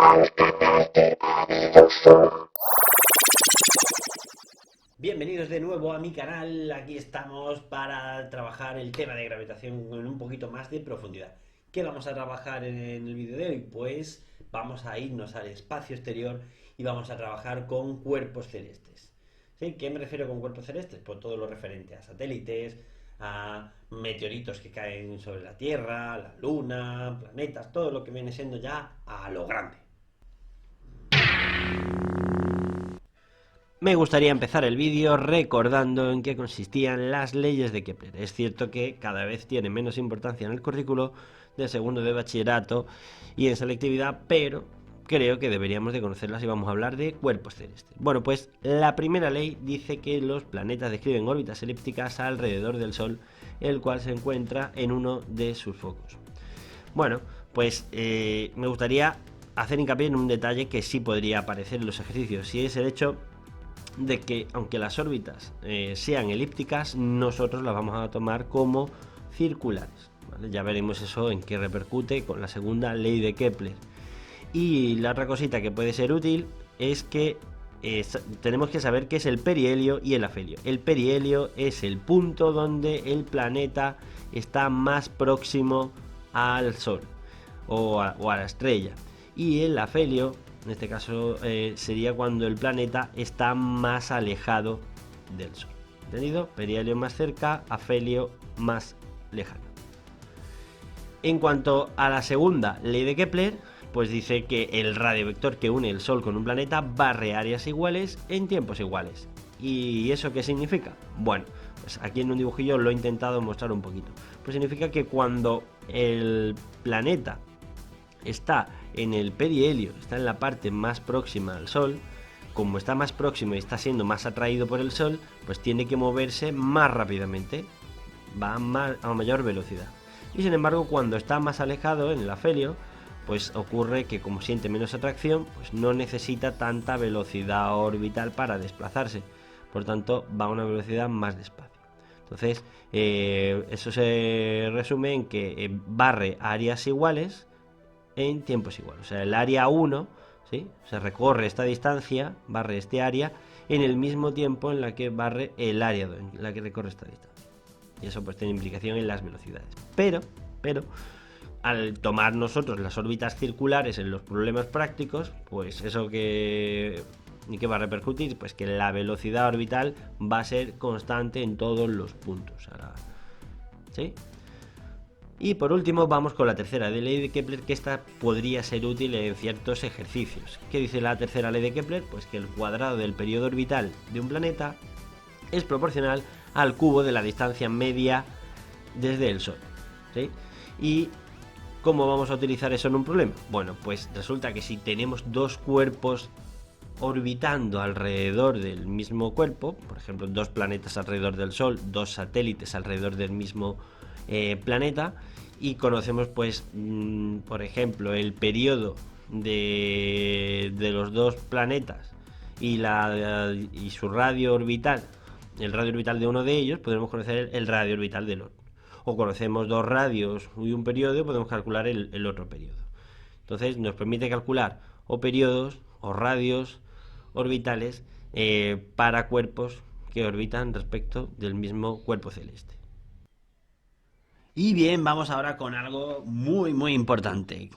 al canal de Davidoso. Bienvenidos de nuevo a mi canal. Aquí estamos para trabajar el tema de gravitación con un poquito más de profundidad. ¿Qué vamos a trabajar en el vídeo de hoy? Pues vamos a irnos al espacio exterior y vamos a trabajar con cuerpos celestes. ¿Sí? ¿Qué me refiero con cuerpos celestes? Pues todo lo referente a satélites, a meteoritos que caen sobre la Tierra, la Luna, planetas, todo lo que viene siendo ya a lo grande. Me gustaría empezar el vídeo recordando en qué consistían las leyes de Kepler. Es cierto que cada vez tienen menos importancia en el currículo de segundo de bachillerato y en selectividad, pero creo que deberíamos de conocerlas y vamos a hablar de cuerpos celestes. Bueno, pues la primera ley dice que los planetas describen órbitas elípticas alrededor del Sol, el cual se encuentra en uno de sus focos. Bueno, pues me gustaría hacer hincapié en un detalle que sí podría aparecer en los ejercicios, y es el hecho de que aunque las órbitas sean elípticas, nosotros las vamos a tomar como circulares, ¿vale? Ya veremos eso en qué repercute con la segunda ley de Kepler. Y la otra cosita que puede ser útil es que tenemos que saber qué es el perihelio y el afelio. El perihelio es el punto donde el planeta está más próximo al Sol o a la estrella, y el afelio en este caso sería cuando el planeta está más alejado del Sol. ¿Entendido? Perihelio más cerca, afelio más lejano. En cuanto a la segunda ley de Kepler, pues dice que el radiovector que une el Sol con un planeta barre áreas iguales en tiempos iguales. ¿Y eso qué significa? Bueno, pues aquí en un dibujillo lo he intentado mostrar un poquito. Pues significa que cuando el planeta está en el perihelio, está en la parte más próxima al Sol, como está más próximo y está siendo más atraído por el Sol, pues tiene que moverse más rápidamente, va a mayor velocidad. Y sin embargo, cuando está más alejado en el afelio, pues ocurre que como siente menos atracción, pues no necesita tanta velocidad orbital para desplazarse, por tanto va a una velocidad más despacio. Entonces eso se resume en que barre áreas iguales en tiempos iguales. O sea, el área 1, ¿sí?, se recorre esta distancia, barre este área, en el mismo tiempo en la que barre el área 2, en la que recorre esta distancia. Y eso pues tiene implicación en las velocidades. Pero, al tomar nosotros las órbitas circulares en los problemas prácticos, pues eso que... ¿Y qué va a repercutir? Pues que la velocidad orbital va a ser constante en todos los puntos. ¿Sí? Y por último vamos con la tercera ley de Kepler, que esta podría ser útil en ciertos ejercicios. ¿Qué dice la tercera ley de Kepler? Pues que el cuadrado del periodo orbital de un planeta es proporcional al cubo de la distancia media desde el Sol, ¿sí? ¿Y cómo vamos a utilizar eso en un problema? Bueno, pues resulta que si tenemos dos cuerpos orbitando alrededor del mismo cuerpo, por ejemplo, dos planetas alrededor del Sol, dos satélites alrededor del mismo planeta, y conocemos pues por ejemplo el periodo de los dos planetas y su radio orbital, el radio orbital de uno de ellos, podremos conocer el radio orbital del otro. O conocemos dos radios y un periodo, podemos calcular el otro periodo. Entonces nos permite calcular o periodos o radios orbitales para cuerpos que orbitan respecto del mismo cuerpo celeste. Y bien, vamos ahora con algo muy importante.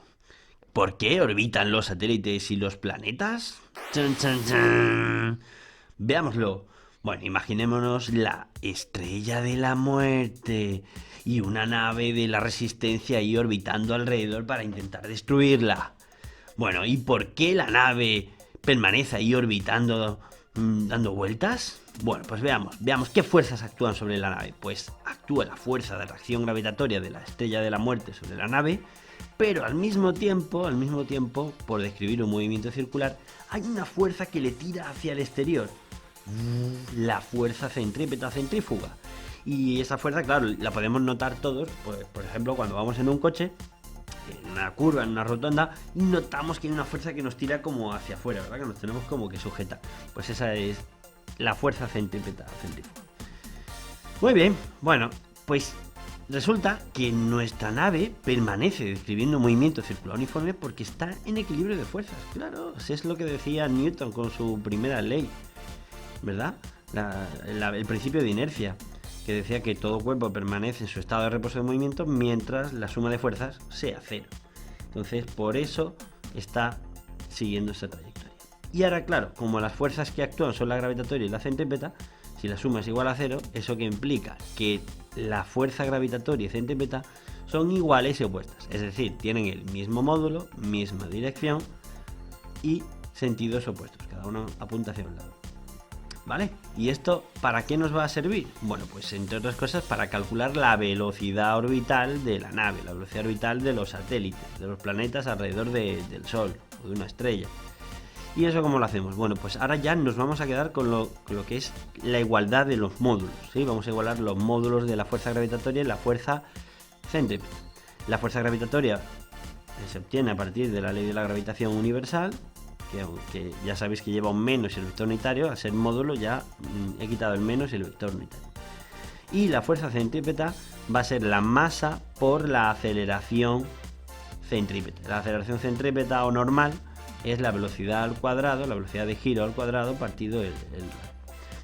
¿Por qué orbitan los satélites y los planetas? ¡Chan, chan, chan! Veámoslo. Bueno, imaginémonos la estrella de la muerte y una nave de la resistencia ahí orbitando alrededor para intentar destruirla. Bueno, ¿y por qué la nave permanece ahí orbitando, dando vueltas? Bueno, pues veamos qué fuerzas actúan sobre la nave. Pues actúa la fuerza de atracción gravitatoria de la estrella de la muerte sobre la nave, pero al mismo tiempo, por describir un movimiento circular, hay una fuerza que le tira hacia el exterior, la fuerza centrípeta-centrífuga. Y esa fuerza, claro, la podemos notar todos, pues, por ejemplo, cuando vamos en un coche, en una curva, en una rotonda, y notamos que hay una fuerza que nos tira como hacia afuera, ¿verdad? Que nos tenemos como que sujetar. Pues esa es la fuerza centrípeta-centrífuga. Muy bien, bueno, pues resulta que nuestra nave permanece describiendo un movimiento circular uniforme porque está en equilibrio de fuerzas. Claro, eso es lo que decía Newton con su primera ley, ¿verdad? El principio de inercia, que decía que todo cuerpo permanece en su estado de reposo de movimiento mientras la suma de fuerzas sea cero. Entonces, por eso está siguiendo esa trayectoria. Y ahora, claro, como las fuerzas que actúan son la gravitatoria y la centrípeta, si la suma es igual a cero, eso que implica que la fuerza gravitatoria y centrípeta son iguales y opuestas. Es decir, tienen el mismo módulo, misma dirección y sentidos opuestos. Cada uno apunta hacia un lado. ¿Vale? ¿Y esto para qué nos va a servir? Bueno, pues entre otras cosas para calcular la velocidad orbital de la nave, la velocidad orbital de los satélites, de los planetas alrededor del Sol o de una estrella. ¿Y eso cómo lo hacemos? Bueno, pues ahora ya nos vamos a quedar con lo que es la igualdad de los módulos, ¿sí? Vamos a igualar los módulos de la fuerza gravitatoria y la fuerza centrípeta. La fuerza gravitatoria se obtiene a partir de la ley de la gravitación universal, que ya sabéis que lleva un menos y el vector unitario. Al ser módulo ya he quitado el menos y el vector unitario. Y la fuerza centrípeta va a ser la masa por la aceleración centrípeta. La aceleración centrípeta o normal es la velocidad al cuadrado, la velocidad de giro al cuadrado partido el radio.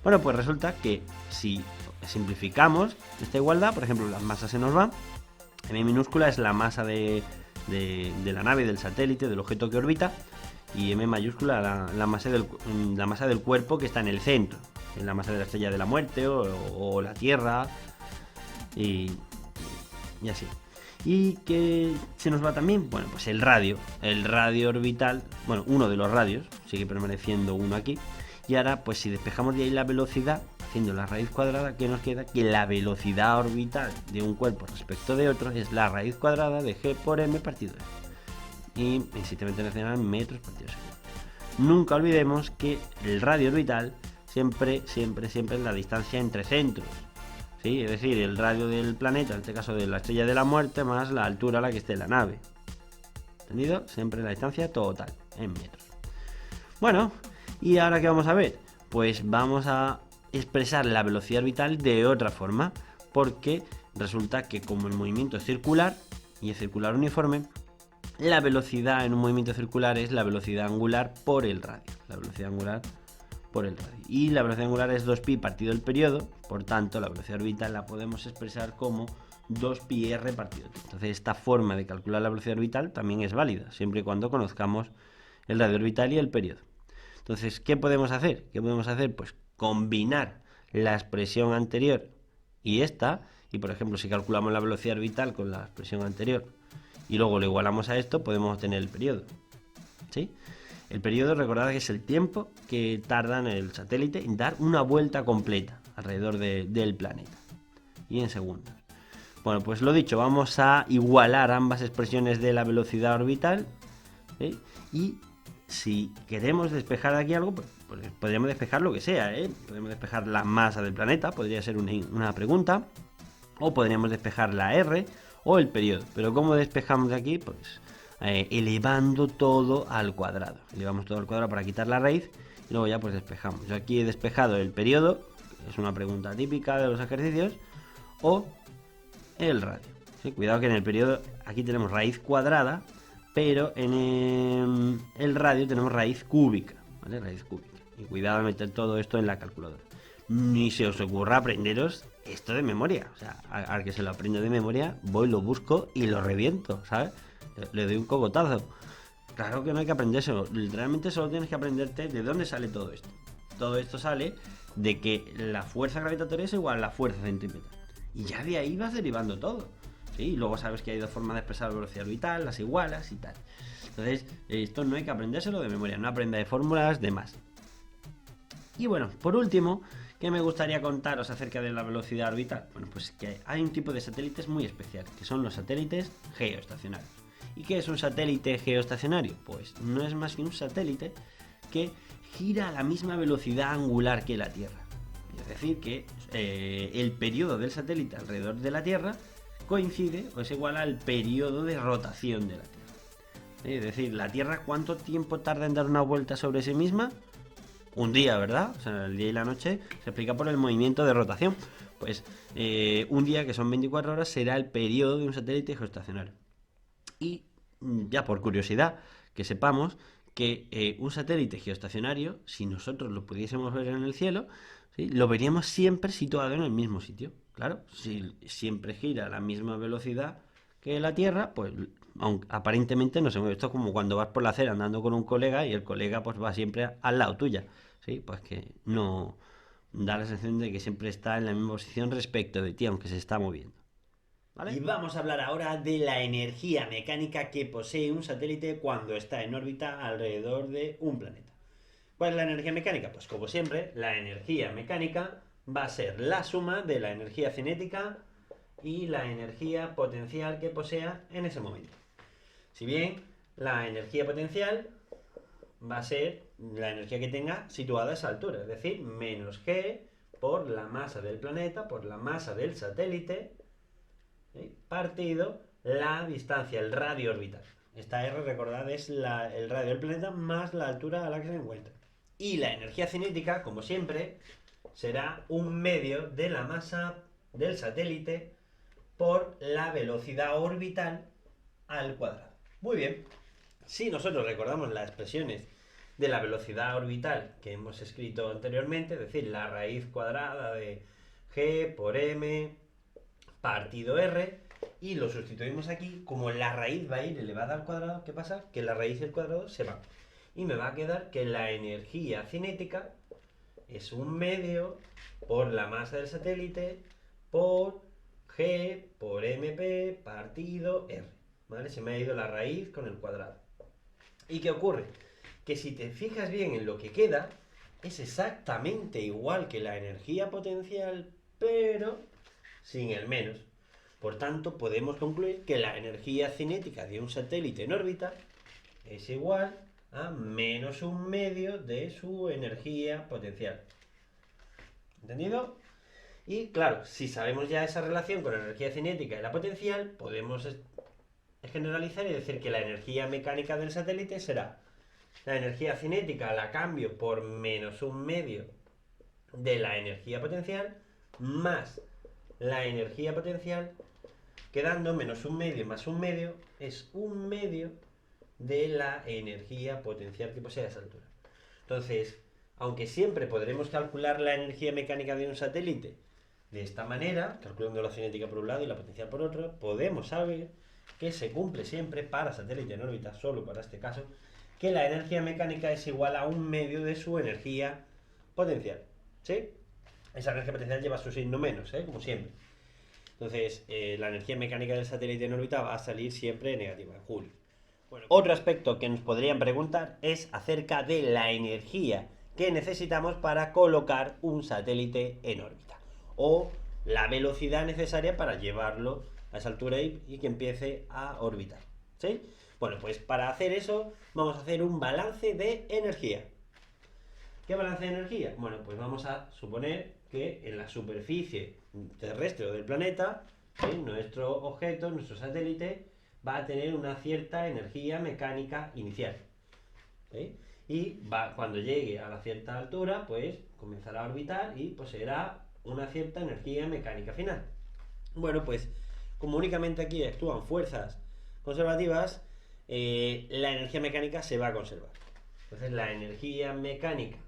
Bueno, pues resulta que si simplificamos esta igualdad, por ejemplo, las masas se nos van. M minúscula es la masa de la nave, del satélite, del objeto que orbita, y M mayúscula la masa del cuerpo que está en el centro, en la masa de la estrella de la muerte o la Tierra y así. ¿Y qué se nos va también? Bueno, pues el radio orbital, bueno, uno de los radios, sigue permaneciendo uno aquí. Y ahora, pues si despejamos de ahí la velocidad, haciendo la raíz cuadrada, ¿qué nos queda? Que la velocidad orbital de un cuerpo respecto de otro es la raíz cuadrada de g por m partido m. Y en sistema internacional, metros partido segundo. Nunca olvidemos que el radio orbital siempre es la distancia entre centros. ¿Sí? Es decir, el radio del planeta, en este caso de la estrella de la muerte, más la altura a la que esté la nave. ¿Entendido? Siempre la distancia total, en metros. Bueno, ¿y ahora qué vamos a ver? Pues vamos a expresar la velocidad orbital de otra forma, porque resulta que como el movimiento es circular, y es circular uniforme, la velocidad en un movimiento circular es la velocidad angular por el radio. La velocidad angular por el radio. Y la velocidad angular es 2pi partido el periodo, por tanto la velocidad orbital la podemos expresar como 2πr partido t. Entonces esta forma de calcular la velocidad orbital también es válida, siempre y cuando conozcamos el radio orbital y el periodo. Entonces, ¿qué podemos hacer? Pues combinar la expresión anterior y esta, y por ejemplo si calculamos la velocidad orbital con la expresión anterior y luego lo igualamos a esto, podemos obtener el periodo. ¿Sí? El periodo, recordad que es el tiempo que tarda en el satélite en dar una vuelta completa alrededor del planeta. Y en segundos. Bueno, pues lo dicho, vamos a igualar ambas expresiones de la velocidad orbital. ¿Sí? Y si queremos despejar aquí algo, pues podríamos despejar lo que sea. Podemos despejar la masa del planeta, podría ser una pregunta. O podríamos despejar la R o el periodo. Pero ¿cómo despejamos de aquí? Pues elevando todo al cuadrado. Elevamos todo al cuadrado para quitar la raíz y luego ya pues despejamos. Yo aquí he despejado el periodo, es una pregunta típica de los ejercicios, o el radio. ¿Sí? Cuidado que en el periodo aquí tenemos raíz cuadrada, pero en el radio tenemos raíz cúbica, ¿vale? Raíz cúbica. Y cuidado de meter todo esto en la calculadora. Ni se os ocurra aprenderos esto de memoria. O sea, al que se lo aprendo de memoria, voy, lo busco y lo reviento, ¿sabes? Le doy un cogotazo. Claro que no hay que aprendérselo. Literalmente solo tienes que aprenderte de dónde sale todo esto. Todo esto sale de que la fuerza gravitatoria es igual a la fuerza centrípeta. Y ya de ahí vas derivando todo. ¿Sí? Y luego sabes que hay dos formas de expresar la velocidad orbital, las igualas y tal. Entonces, esto no hay que aprendérselo de memoria. No aprenda de fórmulas, de más. Y bueno, por último, ¿qué me gustaría contaros acerca de la velocidad orbital? Bueno, pues que hay un tipo de satélites muy especial, que son los satélites geoestacionarios. ¿Y qué es un satélite geoestacionario? Pues no es más que un satélite que gira a la misma velocidad angular que la Tierra. Es decir, que el periodo del satélite alrededor de la Tierra coincide o es igual al periodo de rotación de la Tierra. Es decir, la Tierra, ¿cuánto tiempo tarda en dar una vuelta sobre sí misma? Un día, ¿verdad? O sea, el día y la noche se explica por el movimiento de rotación. Pues un día, que son 24 horas, será el periodo de un satélite geoestacionario. Y ya por curiosidad, que sepamos que un satélite geoestacionario, si nosotros lo pudiésemos ver en el cielo, ¿sí?, lo veríamos siempre situado en el mismo sitio. Claro, si siempre gira a la misma velocidad que la Tierra, pues aunque aparentemente no se mueve. Esto es como cuando vas por la acera andando con un colega y el colega pues va siempre al lado tuya. ¿Sí? Pues que no da la sensación de que siempre está en la misma posición respecto de ti, aunque se está moviendo. ¿Vale? Y vamos a hablar ahora de la energía mecánica que posee un satélite cuando está en órbita alrededor de un planeta. ¿Cuál es la energía mecánica? Pues como siempre, la energía mecánica va a ser la suma de la energía cinética y la energía potencial que posea en ese momento. Si bien la energía potencial va a ser la energía que tenga situada a esa altura, es decir, menos g por la masa del planeta, por la masa del satélite, ¿sí?, partido la distancia, el radio orbital. Esta R, recordad, es el radio del planeta más la altura a la que se encuentra. Y la energía cinética, como siempre, será un medio de la masa del satélite por la velocidad orbital al cuadrado. Muy bien. Si nosotros recordamos las expresiones de la velocidad orbital que hemos escrito anteriormente, es decir, la raíz cuadrada de g por m partido r, y lo sustituimos aquí, como la raíz va a ir elevada al cuadrado, ¿qué pasa? Que la raíz del cuadrado se va. Y me va a quedar que la energía cinética es un medio por la masa del satélite por g por mp partido r. ¿Vale? Se me ha ido la raíz con el cuadrado. ¿Y qué ocurre? Que si te fijas bien en lo que queda, es exactamente igual que la energía potencial, pero sin el menos. Por tanto, podemos concluir que la energía cinética de un satélite en órbita es igual a menos un medio de su energía potencial. ¿Entendido? Y claro, si sabemos ya esa relación con la energía cinética y la potencial, podemos generalizar y decir que la energía mecánica del satélite será la energía cinética, la cambio por menos un medio de la energía potencial, más la energía potencial, quedando menos un medio más un medio, es un medio de la energía potencial que posee a esa altura. Entonces, aunque siempre podremos calcular la energía mecánica de un satélite de esta manera, calculando la cinética por un lado y la potencial por otro, podemos saber que se cumple siempre para satélite en órbita, solo para este caso, que la energía mecánica es igual a un medio de su energía potencial. ¿Sí? Esa energía potencial lleva su signo menos, como siempre. Entonces, la energía mecánica del satélite en órbita va a salir siempre negativa, en julio. Bueno, otro aspecto que nos podrían preguntar es acerca de la energía que necesitamos para colocar un satélite en órbita, o la velocidad necesaria para llevarlo a esa altura y que empiece a orbitar. ¿Sí? Bueno, pues para hacer eso vamos a hacer un balance de energía. ¿Qué balance de energía? Bueno, pues vamos a suponer que en la superficie terrestre o del planeta, nuestro objeto, nuestro satélite, va a tener una cierta energía mecánica inicial. ¿Sí? Y cuando llegue a la cierta altura, pues comenzará a orbitar y poseerá una cierta energía mecánica final. Bueno, pues como únicamente aquí actúan fuerzas conservativas, la energía mecánica se va a conservar. Entonces la energía mecánica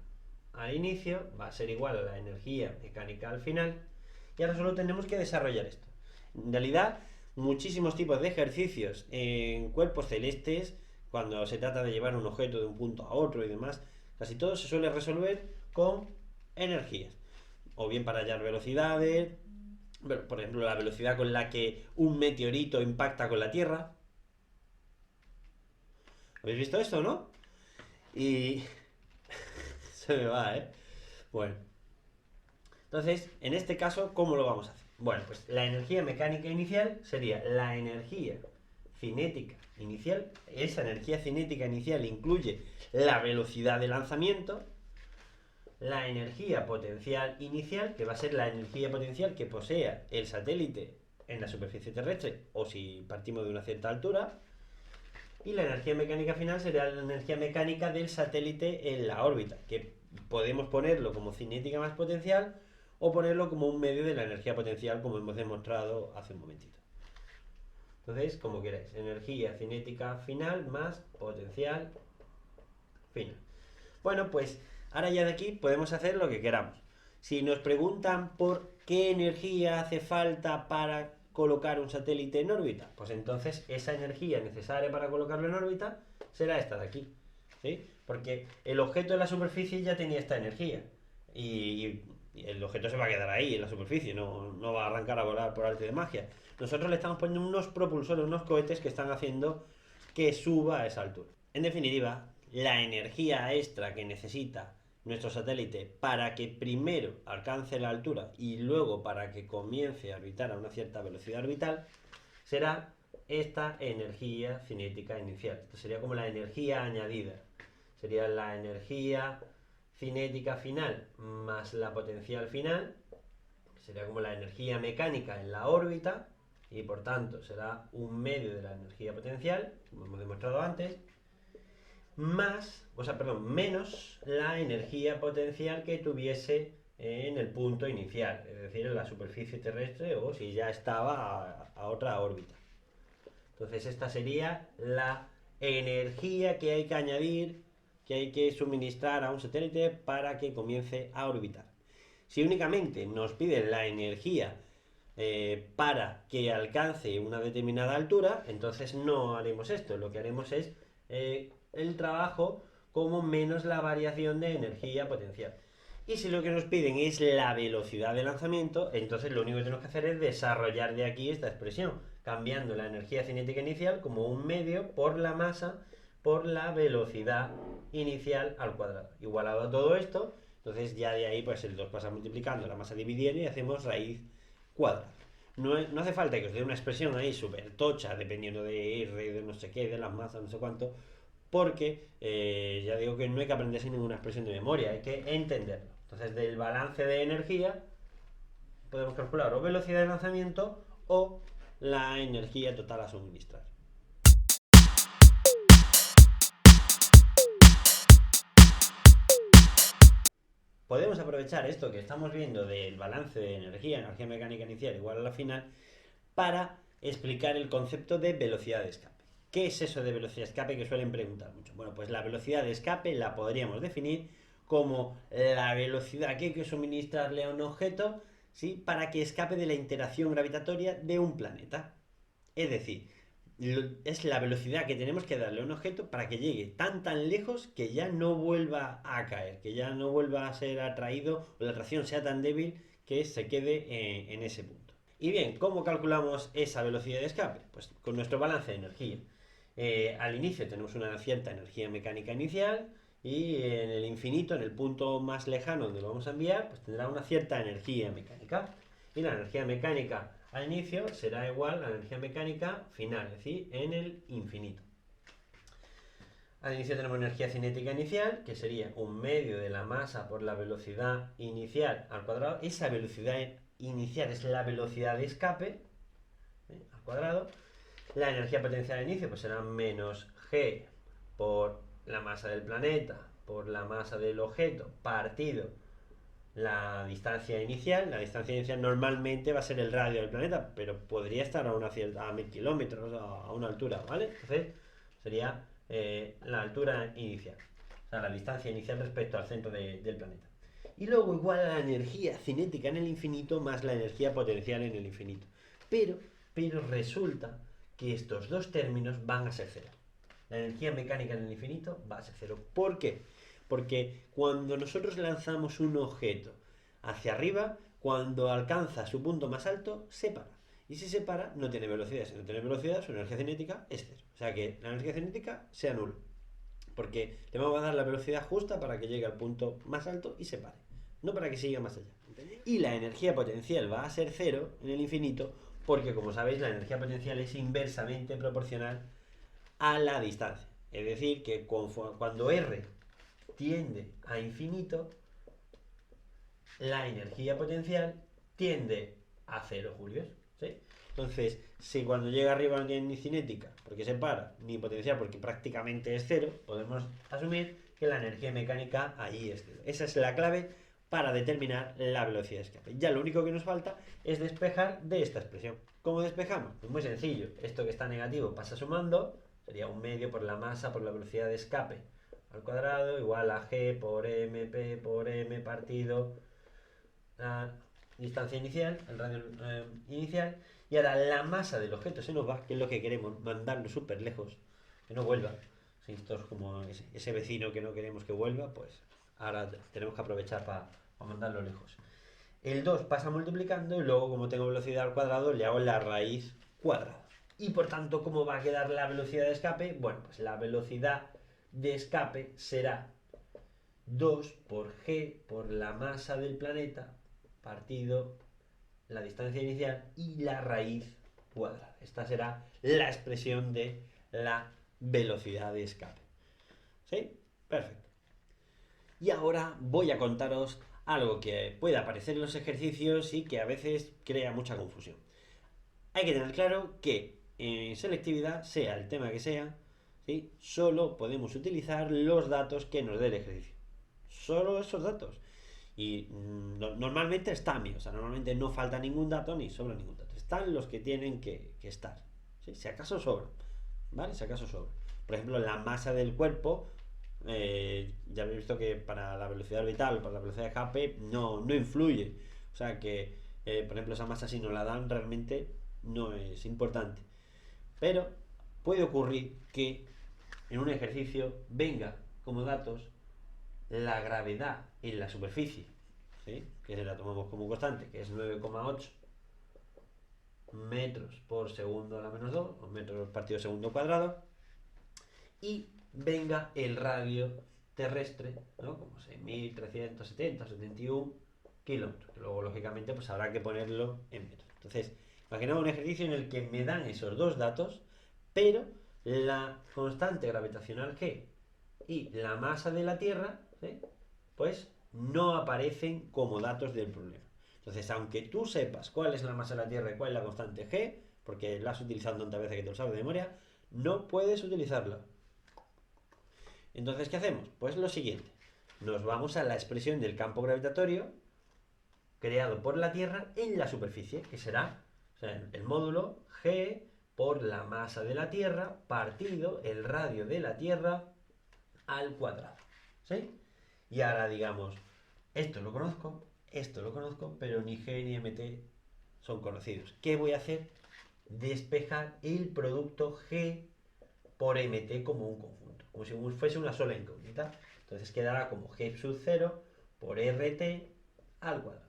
al inicio va a ser igual a la energía mecánica al final, y ahora solo tenemos que desarrollar esto. En realidad, muchísimos tipos de ejercicios en cuerpos celestes, cuando se trata de llevar un objeto de un punto a otro y demás, casi todo se suele resolver con energías, o bien para hallar velocidades, por ejemplo, la velocidad con la que un meteorito impacta con la Tierra. ¿Habéis visto esto, no? Y se me va, ¿eh? Bueno, entonces, en este caso, ¿cómo lo vamos a hacer? Bueno, pues la energía mecánica inicial sería la energía cinética inicial. Esa energía cinética inicial incluye la velocidad de lanzamiento, la energía potencial inicial, que va a ser la energía potencial que posea el satélite en la superficie terrestre, o si partimos de una cierta altura, y la energía mecánica final sería la energía mecánica del satélite en la órbita, que podemos ponerlo como cinética más potencial o ponerlo como un medio de la energía potencial, como hemos demostrado hace un momentito. Entonces, como queráis, energía cinética final más potencial final. Bueno, pues ahora ya de aquí podemos hacer lo que queramos. Si nos preguntan por qué energía hace falta para colocar un satélite en órbita, pues entonces esa energía necesaria para colocarlo en órbita será esta de aquí, ¿sí? Porque el objeto en la superficie ya tenía esta energía y el objeto se va a quedar ahí en la superficie, no va a arrancar a volar por arte de magia. Nosotros le estamos poniendo unos propulsores, unos cohetes que están haciendo que suba a esa altura. En definitiva, la energía extra que necesita nuestro satélite para que primero alcance la altura y luego para que comience a orbitar a una cierta velocidad orbital será esta energía cinética inicial. Esto sería como la energía añadida. Sería la energía cinética final más la potencial final. Sería como la energía mecánica en la órbita y por tanto será un medio de la energía potencial, como hemos demostrado antes, menos la energía potencial que tuviese en el punto inicial, es decir, en la superficie terrestre o si ya estaba a otra órbita. Entonces esta sería la energía que hay que añadir, que hay que suministrar a un satélite para que comience a orbitar. Si únicamente nos piden la energía para que alcance una determinada altura, entonces no haremos esto. Lo que haremos es el trabajo como menos la variación de energía potencial. Y si lo que nos piden es la velocidad de lanzamiento, entonces lo único que tenemos que hacer es desarrollar de aquí esta expresión, cambiando la energía cinética inicial como un medio por la masa por la velocidad inicial al cuadrado. Igualado a todo esto, entonces ya de ahí pues el 2 pasa multiplicando, la masa dividiendo y hacemos raíz cuadrada. No hace falta que os dé una expresión ahí súper tocha, dependiendo de R, de no sé qué, de las masas, no sé cuánto, porque ya digo que no hay que aprenderse ninguna expresión de memoria, hay que entenderlo. Entonces, del balance de energía podemos calcular o velocidad de lanzamiento o la energía total a suministrar. Podemos aprovechar esto que estamos viendo del balance de energía mecánica inicial igual a la final, para explicar el concepto de velocidad de escape. ¿Qué es eso de velocidad de escape que suelen preguntar mucho? Bueno, pues la velocidad de escape la podríamos definir como la velocidad que hay que suministrarle a un objeto, ¿sí?, para que escape de la interacción gravitatoria de un planeta. Es decir, es la velocidad que tenemos que darle a un objeto para que llegue tan lejos que ya no vuelva a caer, que ya no vuelva a ser atraído o la atracción sea tan débil que se quede en ese punto. Y bien, ¿cómo calculamos esa velocidad de escape? Pues con nuestro balance de energía. Al inicio tenemos una cierta energía mecánica inicial y en el infinito, en el punto más lejano donde lo vamos a enviar, pues tendrá una cierta energía mecánica. Y la energía mecánica al inicio será igual a la energía mecánica final, es decir, en el infinito. Al inicio tenemos energía cinética inicial, que sería un medio de la masa por la velocidad inicial al cuadrado. Esa velocidad inicial es la velocidad de escape al cuadrado. La energía potencial al inicio pues será menos g por la masa del planeta por la masa del objeto partido la distancia inicial. La distancia inicial normalmente va a ser el radio del planeta, pero podría estar a 1000 kilómetros, a una altura, ¿vale? Entonces sería la altura inicial, o sea, la distancia inicial respecto al centro del planeta. Y luego igual a la energía cinética en el infinito más la energía potencial en el infinito. Pero resulta que estos dos términos van a ser cero. La energía mecánica en el infinito va a ser cero. ¿Por qué? Porque cuando nosotros lanzamos un objeto hacia arriba, cuando alcanza su punto más alto, se para. Y si se para, no tiene velocidad. Si no tiene velocidad, su energía cinética es cero. O sea que la energía cinética se anula. Porque le vamos a dar la velocidad justa para que llegue al punto más alto y se pare. No para que siga más allá. Y la energía potencial va a ser cero en el infinito, porque como sabéis, la energía potencial es inversamente proporcional a la distancia. Es decir, que cuando R tiende a infinito, la energía potencial tiende a cero, Julio. ¿Sí? Entonces, si cuando llega arriba no tiene ni cinética, porque se para, ni potencial, porque prácticamente es cero, podemos asumir que la energía mecánica ahí es cero. Esa es la clave para determinar la velocidad de escape. Ya lo único que nos falta es despejar de esta expresión. ¿Cómo despejamos? Pues muy sencillo. Esto que está negativo pasa sumando, sería un medio por la masa por la velocidad de escape al cuadrado igual a g por mp por m partido la distancia inicial, el radio inicial, y ahora la masa del objeto se nos va, que es lo que queremos, mandarlo súper lejos, que no vuelva. Si esto es como ese vecino que no queremos que vuelva, pues ahora tenemos que aprovechar para mandarlo lejos. El 2 pasa multiplicando y luego, como tengo velocidad al cuadrado, le hago la raíz cuadrada. Y por tanto, ¿cómo va a quedar la velocidad de escape? Bueno, pues la velocidad de escape será 2 por g por la masa del planeta partido la distancia inicial y la raíz cuadrada. Esta será la expresión de la velocidad de escape. ¿Sí? Perfecto. Y ahora voy a contaros algo que puede aparecer en los ejercicios y que a veces crea mucha confusión. Hay que tener claro que en selectividad, sea el tema que sea, ¿sí? Solo podemos utilizar los datos que nos dé el ejercicio. Solo esos datos. Y normalmente están bien, o sea, normalmente no falta ningún dato ni sobra ningún dato. Están los que tienen que estar. ¿Sí? Si acaso sobra, ¿vale? Si acaso sobra. Por ejemplo, la masa del cuerpo, ya habéis visto que para la velocidad orbital, para la velocidad de escape, no influye. O sea que, por ejemplo, esa masa si nos la dan realmente no es importante. Pero puede ocurrir que en un ejercicio venga como datos la gravedad en la superficie, ¿sí? Que la tomamos como constante, que es 9,8 metros por segundo a la menos 2, o metros partido segundo cuadrado, y venga el radio terrestre, ¿no? Como 6.370,71 kilómetros, que luego lógicamente pues habrá que ponerlo en metros. Entonces, imaginamos un ejercicio en el que me dan esos dos datos, pero la constante gravitacional G y la masa de la Tierra, ¿sí? Pues no aparecen como datos del problema. Entonces, aunque tú sepas cuál es la masa de la Tierra y cuál es la constante G, porque la has utilizado tantas veces que te lo sabes de memoria, no puedes utilizarla. Entonces, ¿qué hacemos? Pues lo siguiente. Nos vamos a la expresión del campo gravitatorio creado por la Tierra en la superficie, que será, o sea, el módulo G por la masa de la Tierra partido el radio de la Tierra al cuadrado. ¿Sí? Y ahora digamos, esto lo conozco, pero ni G ni MT son conocidos. ¿Qué voy a hacer? Despejar el producto G por MT como un conjunto, como si fuese una sola incógnita. Entonces quedará como G sub 0 por RT al cuadrado.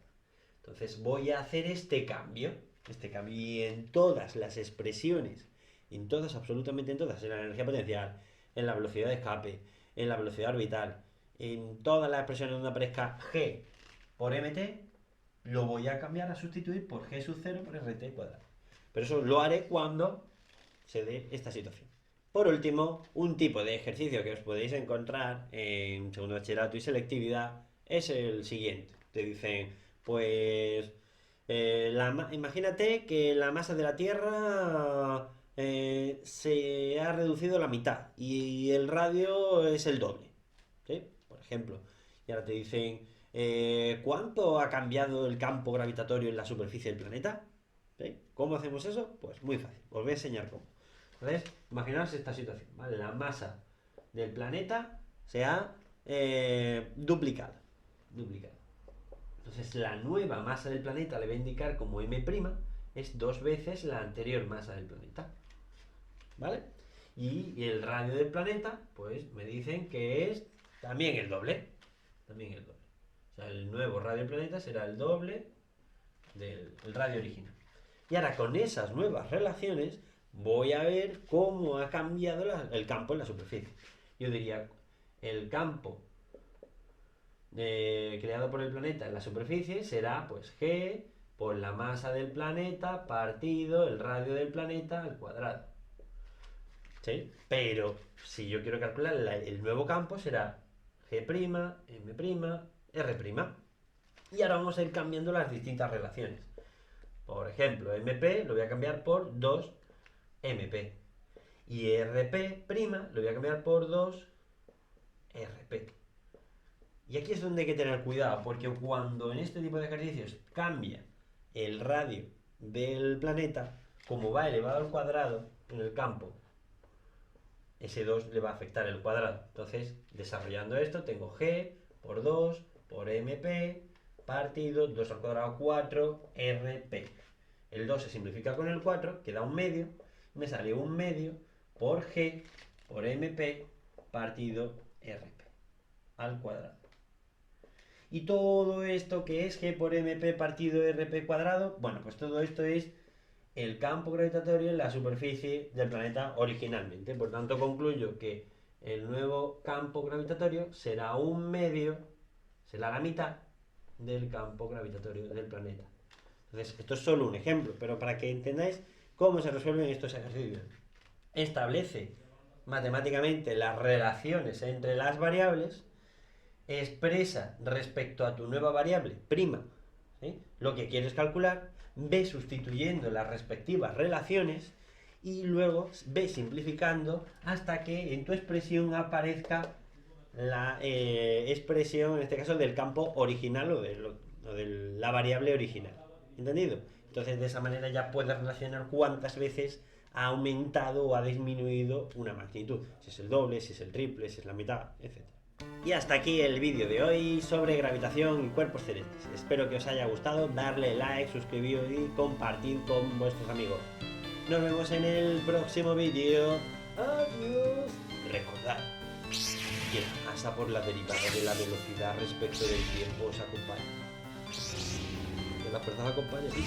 Entonces voy a hacer este cambio y en todas las expresiones, en todas, absolutamente en todas, en la energía potencial, en la velocidad de escape, en la velocidad orbital, en todas las expresiones donde aparezca G por MT, lo voy a cambiar a sustituir por G sub 0 por RT cuadrado. Pero eso lo haré cuando se dé esta situación. Por último, un tipo de ejercicio que os podéis encontrar en segundo bachillerato y selectividad es el siguiente. Te dicen, pues, imagínate que la masa de la Tierra se ha reducido a la mitad y el radio es el doble, ¿sí? Por ejemplo. Y ahora te dicen, ¿cuánto ha cambiado el campo gravitatorio en la superficie del planeta? ¿Sí? ¿Cómo hacemos eso? Pues muy fácil. Os voy a enseñar cómo. Entonces, imaginaos esta situación, ¿vale? La masa del planeta se ha duplicado. Entonces, la nueva masa del planeta le va a indicar como M', es 2 veces la anterior masa del planeta. ¿Vale? Y el radio del planeta, pues me dicen que es también el doble. O sea, el nuevo radio del planeta será el doble del radio original. Y ahora con esas nuevas relaciones voy a ver cómo ha cambiado el campo en la superficie. Yo diría, el campo creado por el planeta en la superficie será pues G por la masa del planeta partido el radio del planeta al cuadrado. ¿Sí? Pero si yo quiero calcular el nuevo campo será G', M', R'. Y ahora vamos a ir cambiando las distintas relaciones. Por ejemplo, MP lo voy a cambiar por 2MP. Y RP' lo voy a cambiar por 2RP. Y aquí es donde hay que tener cuidado, porque cuando en este tipo de ejercicios cambia el radio del planeta, como va elevado al cuadrado en el campo, ese 2 le va a afectar el cuadrado. Entonces, desarrollando esto, tengo G por 2 por MP partido 2 al cuadrado 4 RP. El 2 se simplifica con el 4, queda un medio, me sale un medio por G por MP partido RP al cuadrado. Y todo esto que es G por MP partido RP cuadrado, bueno, pues todo esto es el campo gravitatorio en la superficie del planeta originalmente. Por tanto, concluyo que el nuevo campo gravitatorio será un medio, será la mitad del campo gravitatorio del planeta. Entonces, esto es solo un ejemplo, pero para que entendáis cómo se resuelven estos ejercicios. Establece matemáticamente las relaciones entre las variables, expresa respecto a tu nueva variable prima, ¿sí?, lo que quieres calcular, ve sustituyendo las respectivas relaciones y luego ve simplificando hasta que en tu expresión aparezca la expresión, en este caso, del campo original o de la variable original. ¿Entendido? Entonces, de esa manera ya puedes relacionar cuántas veces ha aumentado o ha disminuido una magnitud. Si es el doble, si es el triple, si es la mitad, etc. Y hasta aquí el vídeo de hoy sobre gravitación y cuerpos celestes. Espero que os haya gustado, darle like, suscribiros y compartir con vuestros amigos. Nos vemos en el próximo vídeo. Adiós. Recordad que la masa por la derivada de la velocidad respecto del tiempo os acompaña. Que la fuerza os acompañe, ¿sí?